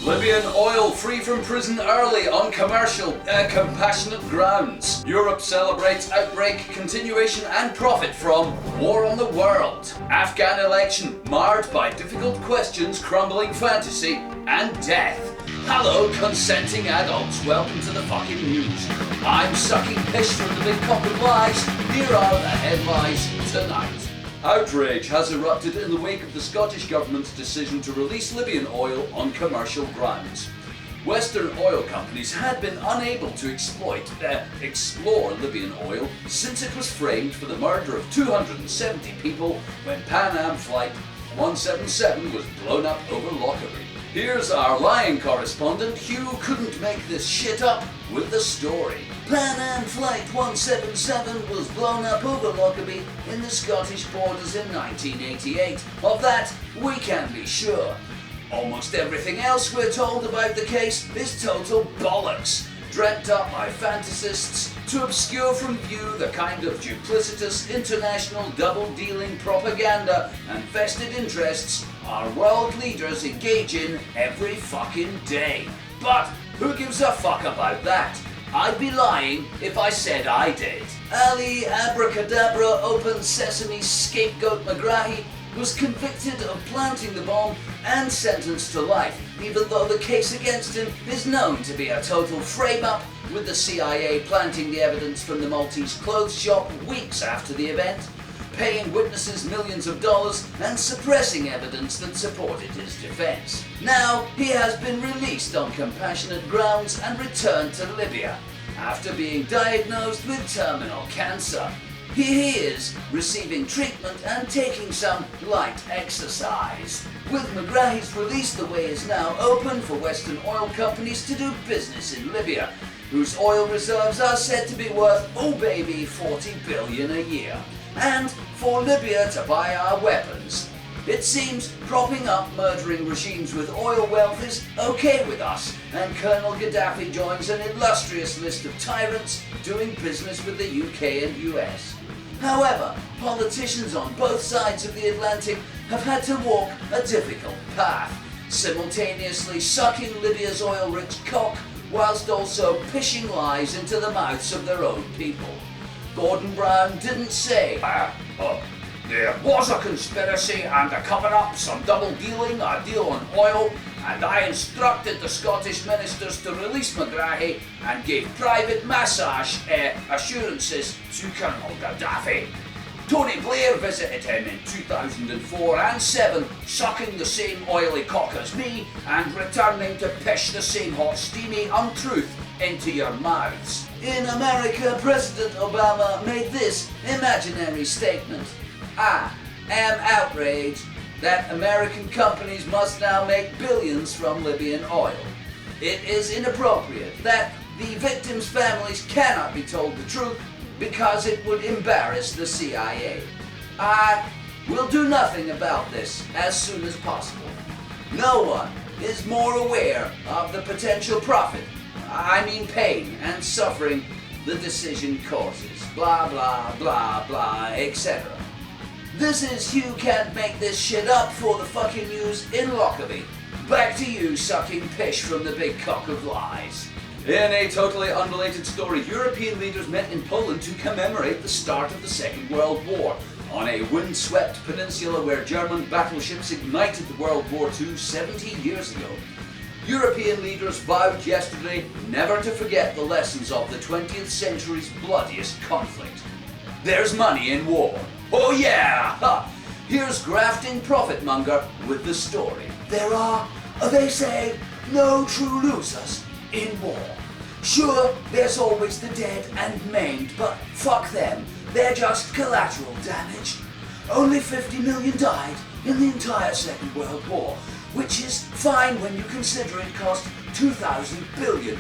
Libyan oil free from prison early on commercial, compassionate grounds. Europe celebrates outbreak, continuation and profit from war on the world. Afghan election marred by difficult questions, crumbling fantasy and death. Hello, consenting adults. Welcome to the fucking news. I'm sucking piss from the big cock of lies. Here are the headlines tonight. Outrage has erupted in the wake of the Scottish Government's decision to release Libyan oil on commercial grounds. Western oil companies had been unable to explore Libyan oil since it was framed for the murder of 270 people when Pan Am Flight 177 was blown up over Lockerbie. Here's our lying correspondent, Hugh couldn't make this shit up, with the story. Pan Am Flight 177 was blown up over Lockerbie in the Scottish borders in 1988. Of that, we can be sure. Almost everything else we're told about the case is total bollocks, dreamt up by fantasists to obscure from view the kind of duplicitous international double-dealing propaganda and vested interests our world leaders engage in every fucking day. But who gives a fuck about that? I'd be lying if I said I did. Ali Abracadabra Open Sesame Scapegoat McGrahy was convicted of planting the bomb and sentenced to life, even though the case against him is known to be a total frame-up, with the CIA planting the evidence from the Maltese clothes shop weeks after the event, paying witnesses millions of dollars and suppressing evidence that supported his defense. Now he has been released on compassionate grounds and returned to Libya after being diagnosed with terminal cancer. He is receiving treatment and taking some light exercise. With McGrahy's release, the way is now open for Western oil companies to do business in Libya, whose oil reserves are said to be worth, oh baby, 40 billion a year. And for Libya to buy our weapons. It seems propping up murdering regimes with oil wealth is okay with us, and Colonel Gaddafi joins an illustrious list of tyrants doing business with the UK and US. However, politicians on both sides of the Atlantic have had to walk a difficult path, simultaneously sucking Libya's oil-rich cock whilst also pishing lies into the mouths of their own people. Gordon Brown didn't say, there was a conspiracy and a cover-up, some double-dealing, a deal on oil, and I instructed the Scottish ministers to release McGrahy and gave private massage assurances to Colonel Gaddafi. Tony Blair visited him in 2004 and 2007, sucking the same oily cock as me and returning to pish the same hot steamy untruth into your mouths. In America, President Obama made this imaginary statement. I am outraged that American companies must now make billions from Libyan oil. It is inappropriate that the victims' families cannot be told the truth because it would embarrass the CIA. I will do nothing about this as soon as possible. No one is more aware of the potential profit, pain and suffering the decision causes. Blah, blah, blah, blah, etc. This is Hugh Can't Make This Shit Up for the fucking news in Lockerbie. Back to you sucking pish from the big cock of lies. In a totally unrelated story, European leaders met in Poland to commemorate the start of the Second World War on a windswept peninsula where German battleships ignited the World War II 70 years ago. European leaders vowed yesterday never to forget the lessons of the 20th century's bloodiest conflict. There's money in war. Oh yeah! Ha. Here's grafting profitmonger with the story. There are, they say, no true losers in war. Sure, there's always the dead and maimed, but fuck them. They're just collateral damage. Only 50 million died in the entire Second World War, which is fine when you consider it cost 2,000 billion.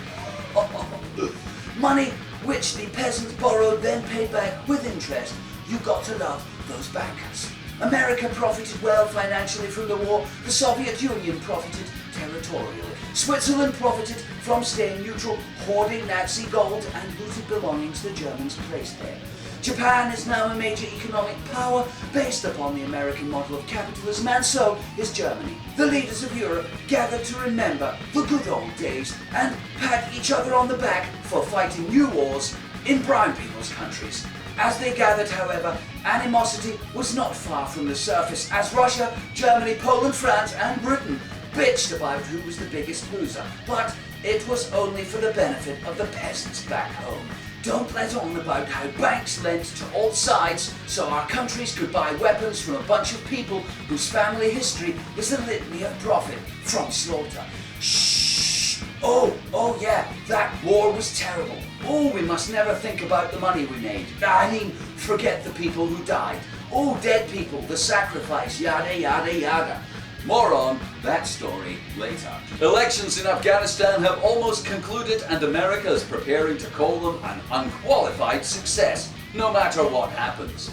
Money which the peasants borrowed then paid back with interest. You got to love those bankers. America profited well financially from the war. The Soviet Union profited territorially. Switzerland profited from staying neutral, hoarding Nazi gold and looted belongings the Germans placed there. Japan is now a major economic power based upon the American model of capitalism, and so is Germany. The leaders of Europe gathered to remember the good old days and pat each other on the back for fighting new wars in brown people's countries. As they gathered, however, animosity was not far from the surface as Russia, Germany, Poland, France and Britain bitched about who was the biggest loser. But it was only for the benefit of the peasants back home. Don't let on about how banks lent to all sides so our countries could buy weapons from a bunch of people whose family history is a litany of profit from slaughter. Shh! Oh yeah, that war was terrible. Oh, we must never think about the money we made. I mean, forget the people who died. Oh, dead people, the sacrifice, yada yada yada. More on that story later. Elections in Afghanistan have almost concluded and America is preparing to call them an unqualified success, no matter what happens.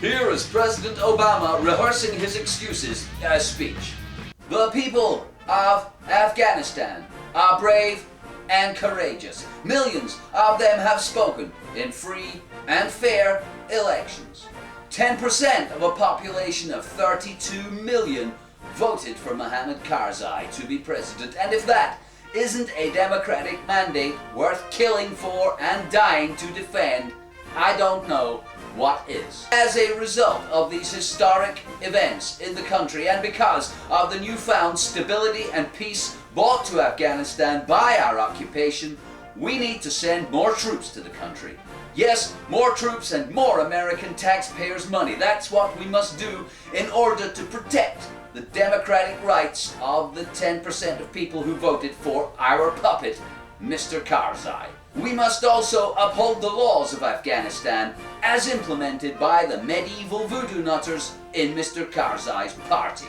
Here is President Obama rehearsing his excuses speech. The people of Afghanistan are brave and courageous. Millions of them have spoken in free and fair elections. 10% of a population of 32 million voted for Mohammad Karzai to be president, and if that isn't a democratic mandate worth killing for and dying to defend, I don't know what is. As a result of these historic events in the country and because of the newfound stability and peace brought to Afghanistan by our occupation, we need to send more troops to the country. Yes, more troops and more American taxpayers' money. That's what we must do in order to protect the democratic rights of the 10% of people who voted for our puppet, Mr. Karzai. We must also uphold the laws of Afghanistan as implemented by the medieval voodoo nutters in Mr. Karzai's party.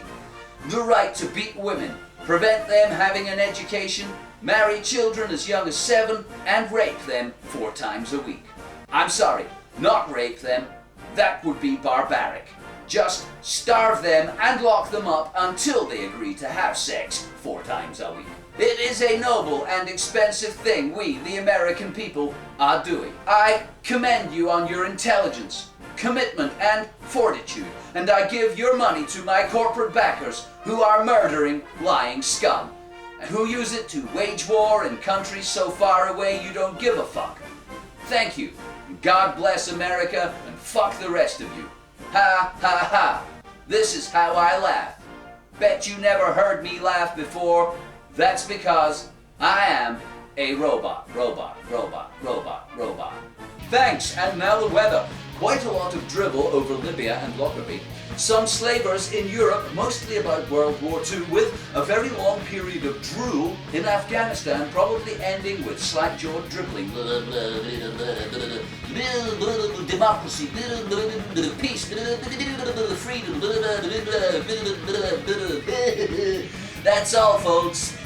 The right to beat women, prevent them having an education, marry children as young as 7, and rape them 4 times a week. I'm sorry, not rape them. That would be barbaric. Just starve them and lock them up until they agree to have sex 4 times a week. It is a noble and expensive thing we, the American people, are doing. I commend you on your intelligence, commitment, and fortitude, and I give your money to my corporate backers who are murdering lying scum, and who use it to wage war in countries so far away you don't give a fuck. Thank you. God bless America, and fuck the rest of you. Ha ha ha. This is how I laugh. Bet you never heard me laugh before. That's because I am a robot. Thanks, and now the weather. Quite a lot of dribble over Libya and Lockerbie. Some slavers in Europe, mostly about World War II, with a very long period of drool in Afghanistan, probably ending with slack-jawed dribbling. Democracy, peace, freedom. That's all, folks.